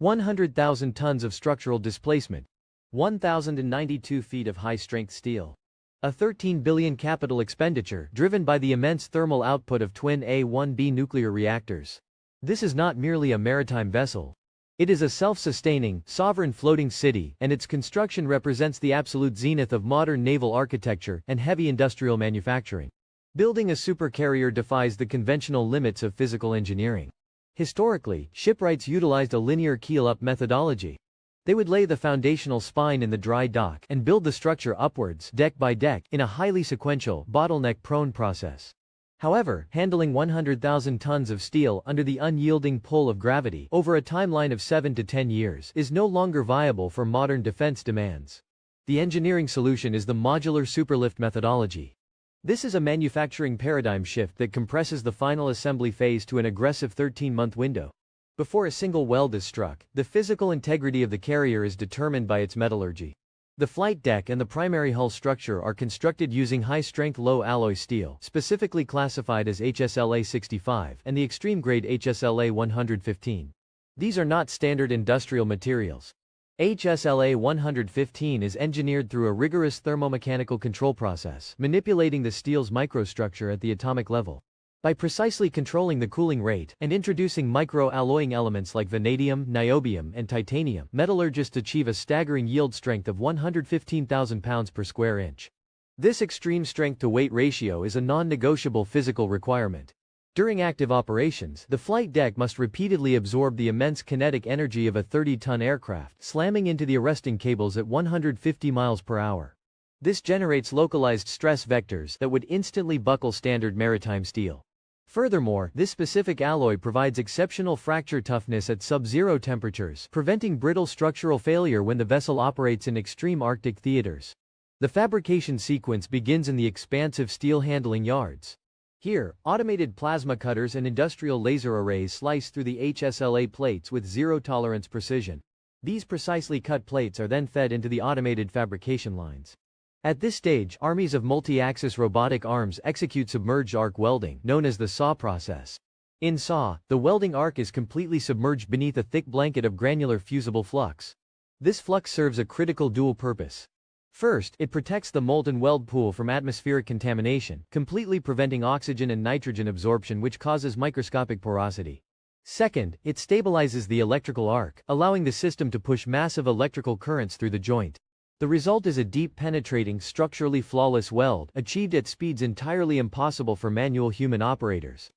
100,000 tons of structural displacement. 1,092 feet of high-strength steel. A $13 billion capital expenditure driven by the immense thermal output of twin A-1B nuclear reactors. This is not merely a maritime vessel. It is a self-sustaining, sovereign floating city, and its construction represents the absolute zenith of modern naval architecture and heavy industrial manufacturing. Building a supercarrier defies the conventional limits of physical engineering. Historically, shipwrights utilized a linear keel-up methodology. They would lay the foundational spine in the dry dock and build the structure upwards, deck by deck, in a highly sequential, bottleneck-prone process. However, handling 100,000 tons of steel under the unyielding pull of gravity over a timeline of 7 to 10 years is no longer viable for modern defense demands. The engineering solution is the modular superlift methodology. This is a manufacturing paradigm shift that compresses the final assembly phase to an aggressive 13-month window. Before a single weld is struck, the physical integrity of the carrier is determined by its metallurgy. The flight deck and the primary hull structure are constructed using high-strength low-alloy steel, specifically classified as HSLA 65, and the extreme-grade HSLA 115. These are not standard industrial materials. HSLA 115 is engineered through a rigorous thermomechanical control process, manipulating the steel's microstructure at the atomic level. By precisely controlling the cooling rate and introducing micro-alloying elements like vanadium, niobium, and titanium, metallurgists achieve a staggering yield strength of 115,000 pounds per square inch. This extreme strength-to-weight ratio is a non-negotiable physical requirement. During active operations, the flight deck must repeatedly absorb the immense kinetic energy of a 30-ton aircraft, slamming into the arresting cables at 150 miles per hour. This generates localized stress vectors that would instantly buckle standard maritime steel. Furthermore, this specific alloy provides exceptional fracture toughness at sub-zero temperatures, preventing brittle structural failure when the vessel operates in extreme Arctic theaters. The fabrication sequence begins in the expansive steel handling yards. Here, automated plasma cutters and industrial laser arrays slice through the HSLA plates with zero-tolerance precision. These precisely cut plates are then fed into the automated fabrication lines. At this stage, armies of multi-axis robotic arms execute submerged arc welding, known as the SAW process. In SAW, the welding arc is completely submerged beneath a thick blanket of granular fusible flux. This flux serves a critical dual purpose. First, it protects the molten weld pool from atmospheric contamination, completely preventing oxygen and nitrogen absorption, which causes microscopic porosity. Second, it stabilizes the electrical arc, allowing the system to push massive electrical currents through the joint. The result is a deep penetrating, structurally flawless weld, achieved at speeds entirely impossible for manual human operators.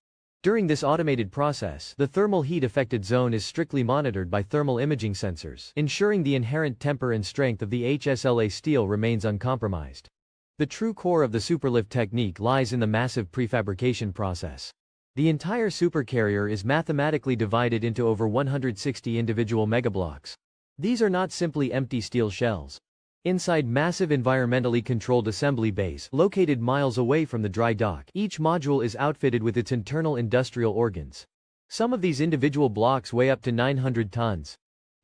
During this automated process, the thermal heat affected zone is strictly monitored by thermal imaging sensors, ensuring the inherent temper and strength of the HSLA steel remains uncompromised. The true core of the superlift technique lies in the massive prefabrication process. The entire supercarrier is mathematically divided into over 160 individual megablocks. These are not simply empty steel shells. Inside massive environmentally controlled assembly bays, located miles away from the dry dock, each module is outfitted with its internal industrial organs. Some of these individual blocks weigh up to 900 tons.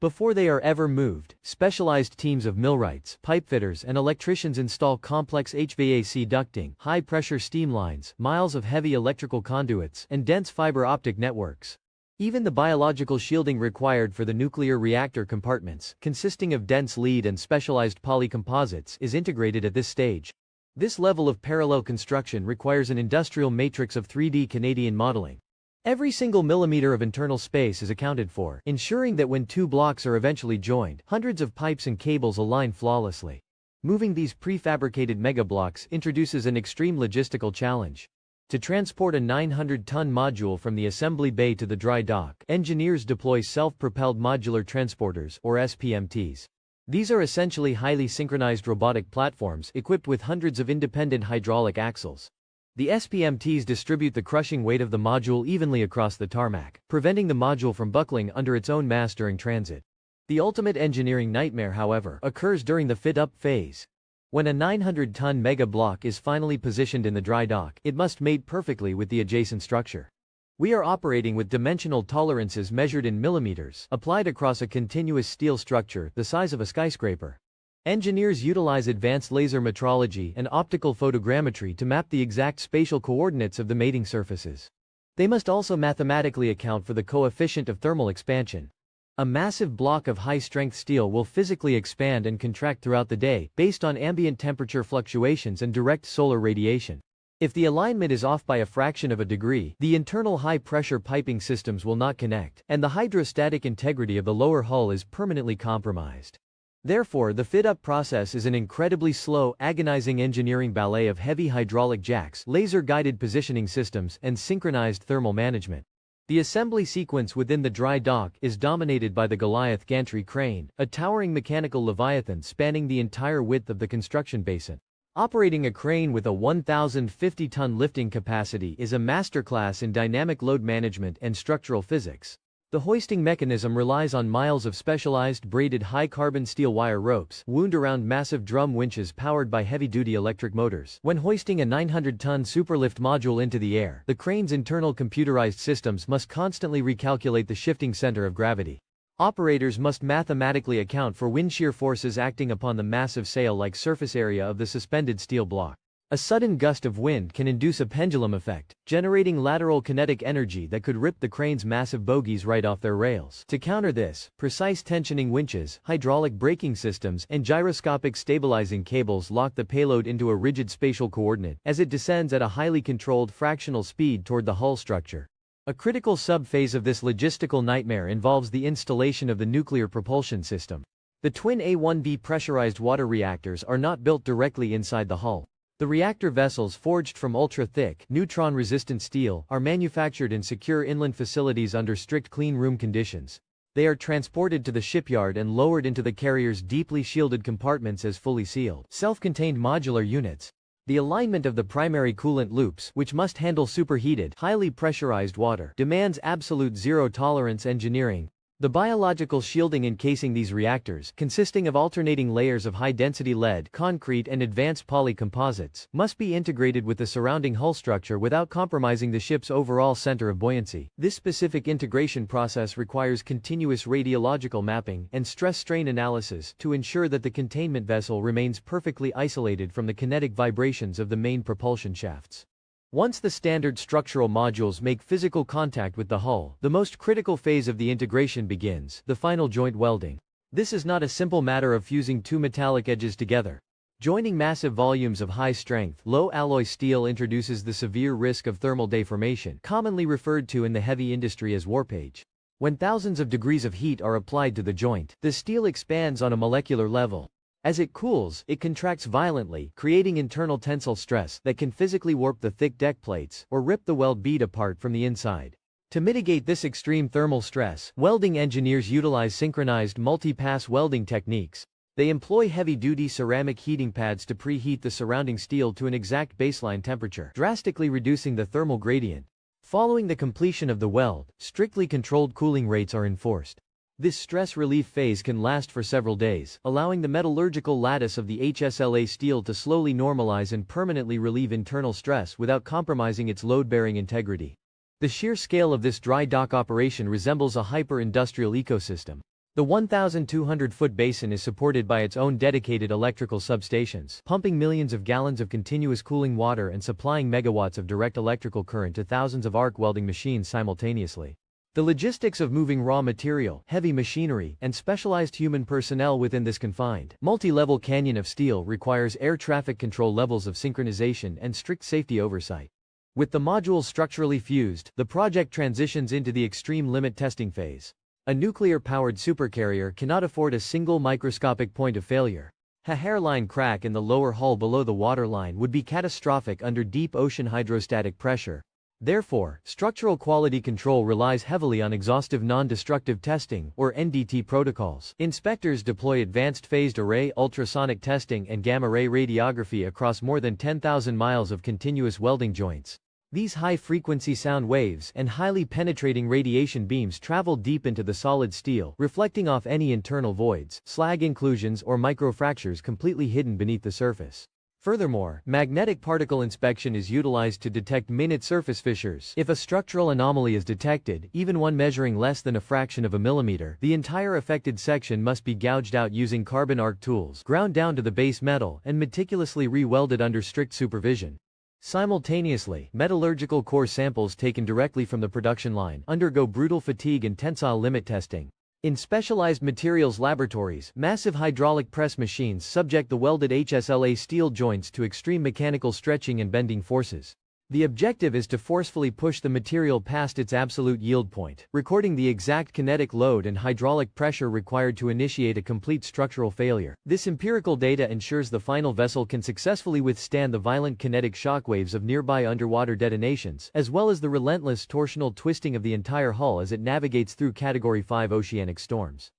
Before they are ever moved, specialized teams of millwrights, pipefitters, and electricians install complex HVAC ducting, high-pressure steam lines, miles of heavy electrical conduits, and dense fiber optic networks. Even the biological shielding required for the nuclear reactor compartments, consisting of dense lead and specialized polycomposites, is integrated at this stage. This level of parallel construction requires an industrial matrix of 3D Canadian modeling. Every single millimeter of internal space is accounted for, ensuring that when two blocks are eventually joined, hundreds of pipes and cables align flawlessly. Moving these prefabricated megablocks introduces an extreme logistical challenge. To transport a 900-ton module from the assembly bay to the dry dock, engineers deploy self-propelled modular transporters, or SPMTs. These are essentially highly synchronized robotic platforms equipped with hundreds of independent hydraulic axles. The SPMTs distribute the crushing weight of the module evenly across the tarmac, preventing the module from buckling under its own mass during transit. The ultimate engineering nightmare, however, occurs during the fit-up phase. When a 900-ton mega block is finally positioned in the dry dock, it must mate perfectly with the adjacent structure. We are operating with dimensional tolerances measured in millimeters, applied across a continuous steel structure the size of a skyscraper. Engineers utilize advanced laser metrology and optical photogrammetry to map the exact spatial coordinates of the mating surfaces. They must also mathematically account for the coefficient of thermal expansion. A massive block of high-strength steel will physically expand and contract throughout the day, based on ambient temperature fluctuations and direct solar radiation. If the alignment is off by a fraction of a degree, the internal high-pressure piping systems will not connect, and the hydrostatic integrity of the lower hull is permanently compromised. Therefore, the fit-up process is an incredibly slow, agonizing engineering ballet of heavy hydraulic jacks, laser-guided positioning systems, and synchronized thermal management. The assembly sequence within the dry dock is dominated by the Goliath gantry crane, a towering mechanical leviathan spanning the entire width of the construction basin. Operating a crane with a 1,050-ton lifting capacity is a masterclass in dynamic load management and structural physics. The hoisting mechanism relies on miles of specialized braided high-carbon steel wire ropes wound around massive drum winches powered by heavy-duty electric motors. When hoisting a 900-ton superlift module into the air, the crane's internal computerized systems must constantly recalculate the shifting center of gravity. Operators must mathematically account for wind shear forces acting upon the massive sail-like surface area of the suspended steel block. A sudden gust of wind can induce a pendulum effect, generating lateral kinetic energy that could rip the crane's massive bogies right off their rails. To counter this, precise tensioning winches, hydraulic braking systems, and gyroscopic stabilizing cables lock the payload into a rigid spatial coordinate as it descends at a highly controlled fractional speed toward the hull structure. A critical sub-phase of this logistical nightmare involves the installation of the nuclear propulsion system. The twin A1B pressurized water reactors are not built directly inside the hull. The reactor vessels forged from ultra-thick, neutron-resistant steel are manufactured in secure inland facilities under strict clean room conditions. They are transported to the shipyard and lowered into the carrier's deeply shielded compartments as fully sealed, self-contained modular units. The alignment of the primary coolant loops, which must handle superheated, highly pressurized water, demands absolute zero-tolerance engineering. The biological shielding encasing these reactors, consisting of alternating layers of high-density lead, concrete and advanced polycomposites, must be integrated with the surrounding hull structure without compromising the ship's overall center of buoyancy. This specific integration process requires continuous radiological mapping and stress-strain analysis to ensure that the containment vessel remains perfectly isolated from the kinetic vibrations of the main propulsion shafts. Once the standard structural modules make physical contact with the hull, the most critical phase of the integration begins, the final joint welding. This is not a simple matter of fusing two metallic edges together. Joining massive volumes of high-strength, low-alloy steel introduces the severe risk of thermal deformation, commonly referred to in the heavy industry as warpage. When thousands of degrees of heat are applied to the joint, the steel expands on a molecular level. As it cools, it contracts violently, creating internal tensile stress that can physically warp the thick deck plates or rip the weld bead apart from the inside. To mitigate this extreme thermal stress, welding engineers utilize synchronized multi-pass welding techniques. They employ heavy-duty ceramic heating pads to preheat the surrounding steel to an exact baseline temperature, drastically reducing the thermal gradient. Following the completion of the weld, strictly controlled cooling rates are enforced. This stress relief phase can last for several days, allowing the metallurgical lattice of the HSLA steel to slowly normalize and permanently relieve internal stress without compromising its load-bearing integrity. The sheer scale of this dry dock operation resembles a hyper-industrial ecosystem. The 1,200-foot basin is supported by its own dedicated electrical substations, pumping millions of gallons of continuous cooling water and supplying megawatts of direct electrical current to thousands of arc welding machines simultaneously. The logistics of moving raw material, heavy machinery, and specialized human personnel within this confined, multi-level canyon of steel requires air traffic control levels of synchronization and strict safety oversight. With the modules structurally fused, the project transitions into the extreme limit testing phase. A nuclear-powered supercarrier cannot afford a single microscopic point of failure. A hairline crack in the lower hull below the waterline would be catastrophic under deep ocean hydrostatic pressure. Therefore, structural quality control relies heavily on exhaustive non-destructive testing, or NDT protocols. Inspectors deploy advanced phased array ultrasonic testing and gamma-ray radiography across more than 10,000 miles of continuous welding joints. These high-frequency sound waves and highly penetrating radiation beams travel deep into the solid steel, reflecting off any internal voids, slag inclusions or microfractures completely hidden beneath the surface. Furthermore, magnetic particle inspection is utilized to detect minute surface fissures. If a structural anomaly is detected, even one measuring less than a fraction of a millimeter, the entire affected section must be gouged out using carbon arc tools, ground down to the base metal, and meticulously re-welded under strict supervision. Simultaneously, metallurgical core samples taken directly from the production line undergo brutal fatigue and tensile limit testing. In specialized materials laboratories, massive hydraulic press machines subject the welded HSLA steel joints to extreme mechanical stretching and bending forces. The objective is to forcefully push the material past its absolute yield point, recording the exact kinetic load and hydraulic pressure required to initiate a complete structural failure. This empirical data ensures the final vessel can successfully withstand the violent kinetic shockwaves of nearby underwater detonations, as well as the relentless torsional twisting of the entire hull as it navigates through Category 5 oceanic storms.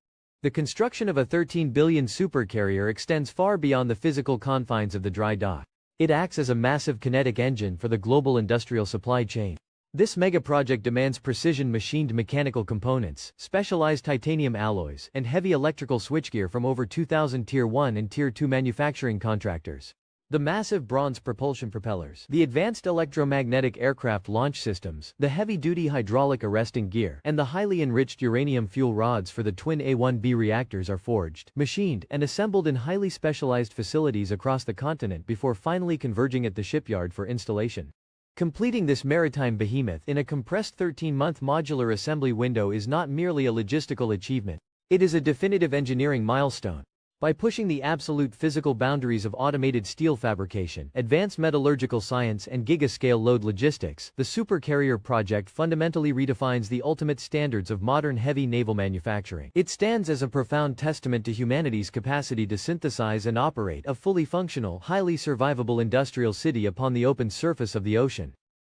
The construction of a 13 billion supercarrier extends far beyond the physical confines of the dry dock. It acts as a massive kinetic engine for the global industrial supply chain. This megaproject demands precision machined mechanical components, specialized titanium alloys, and heavy electrical switchgear from over 2,000 Tier 1 and Tier 2 manufacturing contractors. The massive bronze propulsion propellers, the advanced electromagnetic aircraft launch systems, the heavy-duty hydraulic arresting gear, and the highly enriched uranium fuel rods for the twin A1B reactors are forged, machined, and assembled in highly specialized facilities across the continent before finally converging at the shipyard for installation. Completing this maritime behemoth in a compressed 13-month modular assembly window is not merely a logistical achievement. It is a definitive engineering milestone. By pushing the absolute physical boundaries of automated steel fabrication, advanced metallurgical science and giga-scale load logistics, the Supercarrier project fundamentally redefines the ultimate standards of modern heavy naval manufacturing. It stands as a profound testament to humanity's capacity to synthesize and operate a fully functional, highly survivable industrial city upon the open surface of the ocean.